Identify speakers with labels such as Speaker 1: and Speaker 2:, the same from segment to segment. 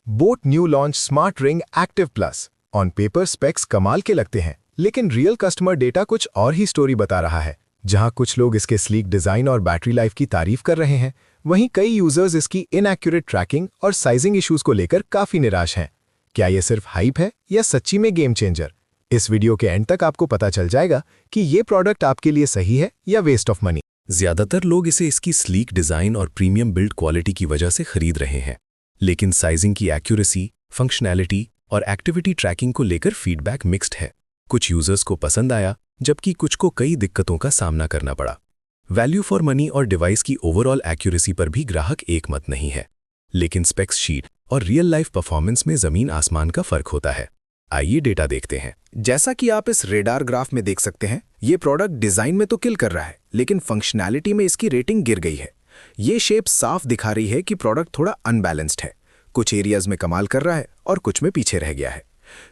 Speaker 1: Boat new launch smart ring active plus. On paper specs कमाल के लगते हैं, लेकिन रियल कस्टमर डेटा कुछ और ही स्टोरी बता रहा है। जहां कुछ लोग इसके स्लीक डिजाइन और बैटरी लाइफ की तारीफ कर रहे हैं, वहीं कई यूजर्स इसकी इनएक्यूरेट ट्रैकिंग और साइजिंग इश्यूज को लेकर काफी निराश हैं। क्या ये सिर्फ हाइप है या सच्ची में गेम चेंजर? इस वीडियो के एंड तक आपको पता चल जाएगा कि ये प्रोडक्ट आपके लिए सही है या वेस्ट ऑफ मनी।
Speaker 2: ज्यादातर लोग इसे इसकी स्लीक डिजाइन और प्रीमियम बिल्ड क्वालिटी की वजह से खरीद रहे हैं, लेकिन साइजिंग की एक्यूरेसी, फंक्शनैलिटी और एक्टिविटी ट्रैकिंग को लेकर फीडबैक मिक्स्ड है। कुछ यूजर्स को पसंद आया, जबकि कुछ को कई दिक्कतों का सामना करना पड़ा। वैल्यू फॉर मनी और डिवाइस की ओवरऑल एक्यूरेसी पर भी ग्राहक एक मत नहीं है, लेकिन स्पेक्स शीट और रियल लाइफ परफॉर्मेंस में जमीन आसमान का फर्क होता है। आइए डेटा देखते हैं।
Speaker 3: जैसा कि आप इस रेडार ग्राफ में देख सकते हैं, ये प्रोडक्ट डिजाइन में तो किल कर रहा है, लेकिन फंक्शनैलिटी में इसकी रेटिंग गिर गई है। ये शेप साफ दिखा रही है कि प्रोडक्ट थोड़ा अनबैलेंस्ड है। कुछ एरियाज में कमाल कर रहा है और कुछ में पीछे रह गया है।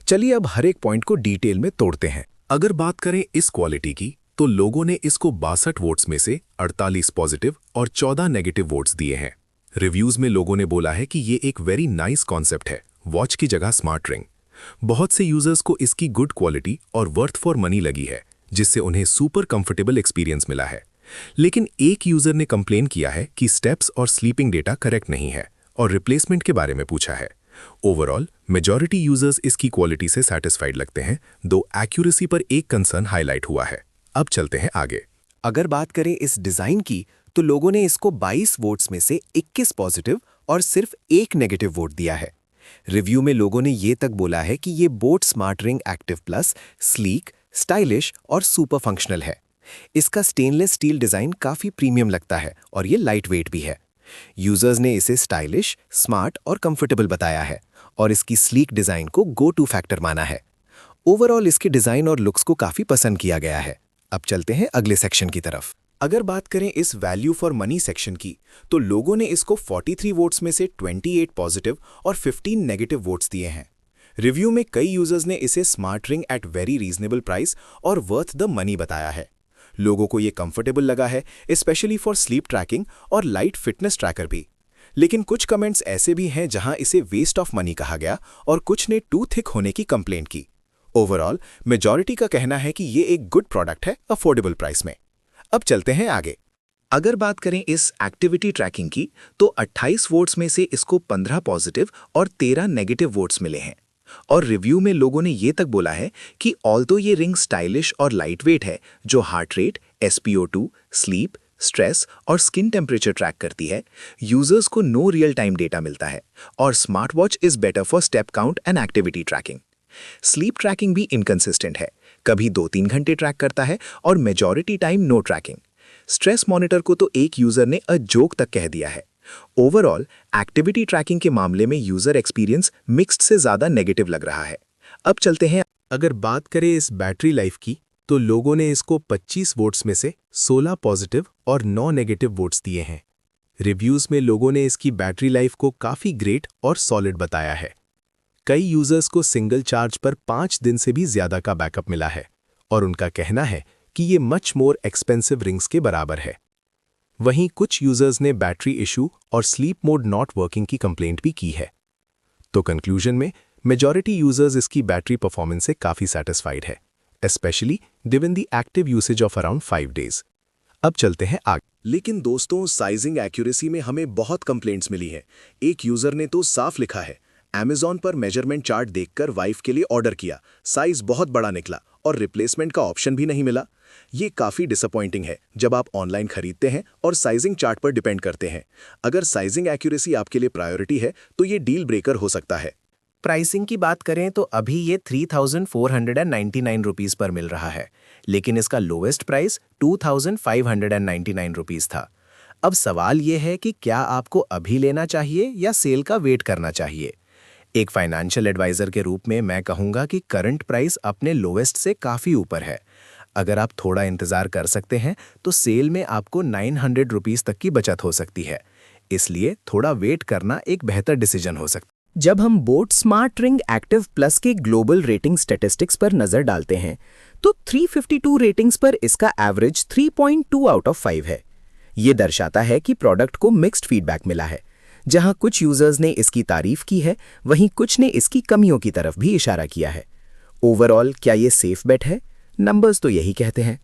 Speaker 3: चलिए अब हर एक पॉइंट को डिटेल में तोड़ते हैं।
Speaker 2: अगर बात करें इस क्वालिटी की, तो लोगों ने इसको 62 वोट्स में से 48 पॉजिटिव और 14 नेगेटिव वोट्स दिए हैं। रिव्यूज में लोगों ने बोला है कि ये एक वेरी नाइस कॉन्सेप्ट है, वॉच की जगह स्मार्ट रिंग। बहुत से यूजर्स को इसकी गुड क्वालिटी और वर्थ फॉर मनी लगी है, जिससे उन्हें सुपर कंफर्टेबल एक्सपीरियंस मिला है। लेकिन एक यूजर ने कंप्लेन किया है कि स्टेप्स और स्लीपिंग डेटा करेक्ट नहीं है और रिप्लेसमेंट के बारे में पूछा है। ओवरऑल मेजॉरिटी यूजर्स इसकी क्वालिटी से सैटिस्फाइड लगते हैं, दो एक्यूरेसी पर एक कंसर्न हाईलाइट हुआ है। अब चलते हैं आगे।
Speaker 3: अगर बात करें इस डिजाइन की, तो लोगों ने इसको 22 वोट्स में से 21 पॉजिटिव और सिर्फ एक नेगेटिव वोट दिया है। रिव्यू में लोगों ने ये तक बोला है कि ये boat smart ring active plus sleek, stylish और सुपर फंक्शनल है। इसका स्टेनलेस स्टील डिजाइन काफी प्रीमियम लगता है और ये लाइट वेट भी है। यूजर्स ने इसे स्टाइलिश, स्मार्ट और कंफर्टेबल बताया है और इसकी स्लीक डिजाइन को गो टू फैक्टर माना है। ओवरऑल इसके डिजाइन और लुक्स को काफी पसंद किया गया है। अब चलते हैं अगले सेक्शन की तरफ। अगर बात करें इस वैल्यू फॉर मनी सेक्शन की, तो लोगों ने इसको 43 वोट्स में से 28 पॉजिटिव और 15 नेगेटिव वोट्स दिए हैं। रिव्यू में कई यूजर्स ने इसे smart ring at very reasonable price और वर्थ द मनी बताया है। लोगों को ये कंफर्टेबल लगा है, स्पेशली फॉर स्लीप ट्रैकिंग और लाइट फिटनेस ट्रैकर भी। लेकिन कुछ कमेंट्स ऐसे भी हैं जहां इसे वेस्ट ऑफ मनी कहा गया और कुछ ने टू थिक होने की कंप्लेंट की। ओवरऑल मेजॉरिटी का कहना है कि ये एक गुड प्रोडक्ट है अफोर्डेबल प्राइस में। अब चलते हैं आगे। अगर बात करें इस एक्टिविटी ट्रैकिंग की, तो 28 वोट्स में से इसको 15 पॉजिटिव और 13 नेगेटिव वोट्स मिले हैं। और रिव्यू में लोगों ने ये तक बोला है कि ऑल्दो ये रिंग स्टाइलिश और लाइटवेट है, जो heart rate, SpO2, sleep, stress और स्किन टेम्परेचर ट्रैक करती है, यूजर्स को नो रियल टाइम डेटा मिलता है और smart watch is better for step count and activity tracking. Sleep tracking भी इनकंसिस्टेंट है, कभी 2-3 घंटे ट्रैक करता है और majority time no tracking. Stress monitor को तो एक यूजर ने अ जोक तक कह दिया है। ओवरऑल एक्टिविटी ट्रैकिंग के मामले में यूजर एक्सपीरियंस मिक्स्ड से ज्यादा नेगेटिव लग रहा है। अब चलते हैं।
Speaker 2: अगर बात करें इस बैटरी लाइफ की, तो लोगों ने इसको 25 वोट्स में से 16 पॉजिटिव और 9 नेगेटिव वोट्स दिए हैं। रिव्यूज में लोगों ने इसकी बैटरी लाइफ को काफी ग्रेट और सॉलिड बताया है। कई यूजर्स को सिंगल चार्ज पर 5 दिन से भी ज्यादा का बैकअप मिला है और उनका कहना है कि ये मच मोर एक्सपेंसिव रिंग्स के बराबर है। वहीं कुछ यूजर्स ने बैटरी इशू और स्लीप मोड नॉट वर्किंग की कंप्लेंट भी की है। तो कंक्लूजन में मेजॉरिटी यूजर्स इसकी बैटरी परफॉर्मेंस से काफी सैटिस्फाइड है, specially given the active usage of around 5 days. अब चलते हैं आगे।
Speaker 3: लेकिन दोस्तों, साइजिंग एक्यूरेसी में हमें बहुत कंप्लेंट्स मिली है। एक यूजर ने तो साफ लिखा है, Amazon पर मेजरमेंट चार्ट देखकर वाइफ के लिए ऑर्डर किया, साइज बहुत बड़ा निकला और रिप्लेसमेंट का ऑप्शन भी नहीं मिला। ये काफी डिसअपॉइंटिंग है जब आप ऑनलाइन खरीदते हैं और साइजिंग चार्ट पर डिपेंड करते हैं। अगर साइजिंग एक्यूरेसी आपके लिए प्रायोरिटी है, तो ये डील ब्रेकर हो सकता है।
Speaker 4: प्राइसिंग की बात करें तो अभी ये 3,499 रुपीज़ पर मिल रहा है, लेकिन इसका लोवेस्ट प्राइस 2,599 रुपीज़ था। अब सवाल ये है कि क्या आपको अभी लेना चाहिए या सेल का वेट करना चाहिए। एक फाइनेंशियल एडवाइजर के रूप में मैं कहूँगा कि करंट प्राइस अपने लोवेस्ट से काफ़ी ऊपर है। अगर आप थोड़ा इंतज़ार कर सकते हैं तो सेल में आपको 900 रुपीज़ तक की बचत हो सकती है, इसलिए थोड़ा वेट करना एक बेहतर डिसीजन हो सकता है।
Speaker 5: जब हम boat smart ring active plus के ग्लोबल रेटिंग स्टैटिस्टिक्स पर नज़र डालते हैं, तो 352 रेटिंग्स पर इसका एवरेज 3.2 आउट ऑफ 5 है। ये दर्शाता है कि प्रोडक्ट को मिक्स्ड फीडबैक मिला है। जहां कुछ यूजर्स ने इसकी तारीफ की है, वहीं कुछ ने इसकी कमियों की तरफ भी इशारा किया है। ओवरऑल क्या ये सेफ बेट है? नंबर्स तो यही कहते हैं।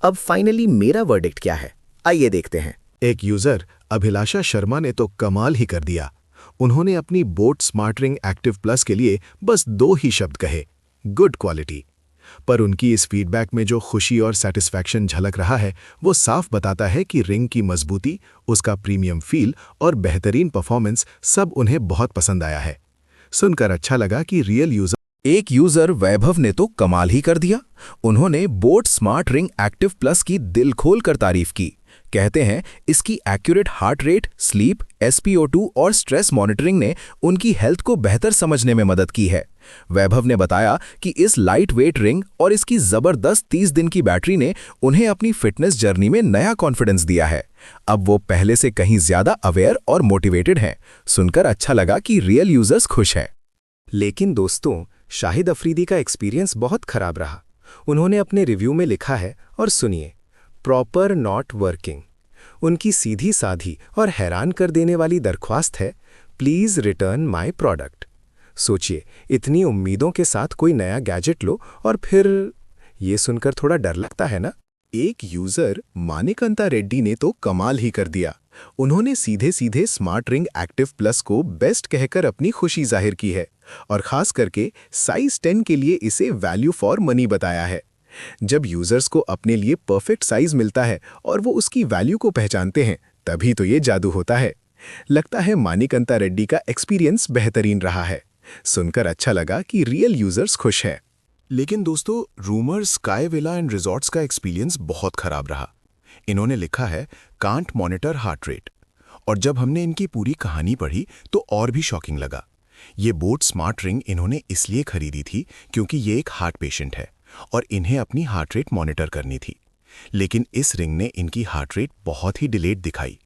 Speaker 5: अब फाइनली मेरा वर्डिक्ट क्या है, आइए देखते हैं।
Speaker 1: एक यूजर अभिलाषा शर्मा ने तो कमाल ही कर दिया। उन्होंने अपनी boat smart ring active plus के लिए बस 2 ही शब्द कहे, गुड क्वालिटी। पर उनकी इस फीडबैक में जो खुशी और सेटिस्फैक्शन झलक रहा है, वो साफ बताता है कि रिंग की मजबूती, उसका प्रीमियम फील और बेहतरीन परफॉर्मेंस सब उन्हें बहुत पसंद आया है। सुनकर अच्छा लगा कि रियल यूजर
Speaker 2: एक यूजर वैभव ने तो कमाल ही कर दिया। उन्होंने boat smart ring active plus की दिल खोल कर तारीफ की। कहते हैं इसकी accurate heart rate, sleep, SpO2 और स्ट्रेस मॉनिटरिंग ने उनकी हेल्थ को बेहतर समझने में मदद की है। वैभव ने बताया कि इस लाइट वेट रिंग और इसकी जबरदस्त 30 दिन की बैटरी ने उन्हें अपनी फिटनेस जर्नी में नया कॉन्फिडेंस दिया है। अब वो पहले से कहीं ज्यादा अवेयर और मोटिवेटेड हैं। सुनकर अच्छा लगा कि रियल यूजर्स खुश हैं।
Speaker 4: लेकिन दोस्तों, शाहिद अफरीदी का एक्सपीरियंस बहुत खराब रहा। उन्होंने अपने रिव्यू में लिखा है, और सुनिए, प्रॉपर नॉट वर्किंग। उनकी सीधी साधी और हैरान कर देने वाली दरख्वास्त है, प्लीज रिटर्न माय प्रोडक्ट। सोचिए, इतनी उम्मीदों के साथ कोई नया गैजेट लो और फिर ये सुनकर थोड़ा डर लगता है ना।
Speaker 1: एक यूजर मानिकंता रेड्डी ने तो कमाल ही कर दिया। उन्होंने सीधे सीधे स्मार्ट रिंग एक्टिव प्लस को बेस्ट कहकर अपनी खुशी जाहिर की है और खास करके साइज 10 के लिए इसे वैल्यू फॉर मनी बताया है। जब यूजर्स को अपने लिए परफेक्ट साइज मिलता है और वो उसकी वैल्यू को पहचानते हैं, तभी तो ये जादू होता है। लगता है मानिकंता रेड्डी का एक्सपीरियंस बेहतरीन रहा है। सुनकर अच्छा लगा कि रियल यूजर्स खुश हैं। लेकिन दोस्तों, rumour sky villa and resorts का एक्सपीरियंस बहुत खराब रहा। इन्होंने लिखा है, कांट मॉनिटर हार्ट रेट। और जब हमने इनकी पूरी कहानी पढ़ी तो और भी शॉकिंग लगा। ये बोट स्मार्ट रिंग इन्होंने इसलिए खरीदी थी क्योंकि ये एक हार्ट पेशेंट है और इन्हें अपनी हार्ट रेट मॉनिटर करनी थी। लेकिन इस रिंग ने इनकी हार्ट रेट बहुत ही डिलेड दिखाई।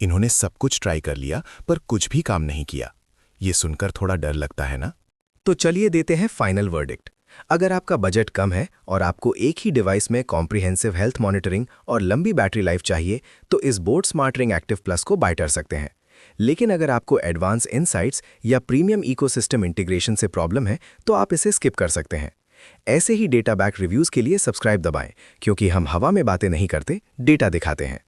Speaker 1: इन्होंने सब कुछ ट्राई कर लिया पर कुछ भी काम नहीं किया। ये सुनकर थोड़ा डर लगता है ना।
Speaker 4: तो चलिए देते हैं फाइनल वर्डिक्ट। अगर आपका बजट कम है और आपको एक ही डिवाइस में कॉम्प्रिहेंसिव हेल्थ मॉनिटरिंग और लंबी बैटरी लाइफ चाहिए, तो इस boat smart ring active plus को बाय कर सकते हैं। लेकिन अगर आपको एडवांस इनसाइट्स या प्रीमियम इकोसिस्टम इंटीग्रेशन से प्रॉब्लम है, तो आप इसे स्किप कर सकते हैं। ऐसे ही डेटा बैक रिव्यूज के लिए सब्सक्राइब दबाएं, क्योंकि हम हवा में बातें नहीं करते, डेटा दिखाते हैं।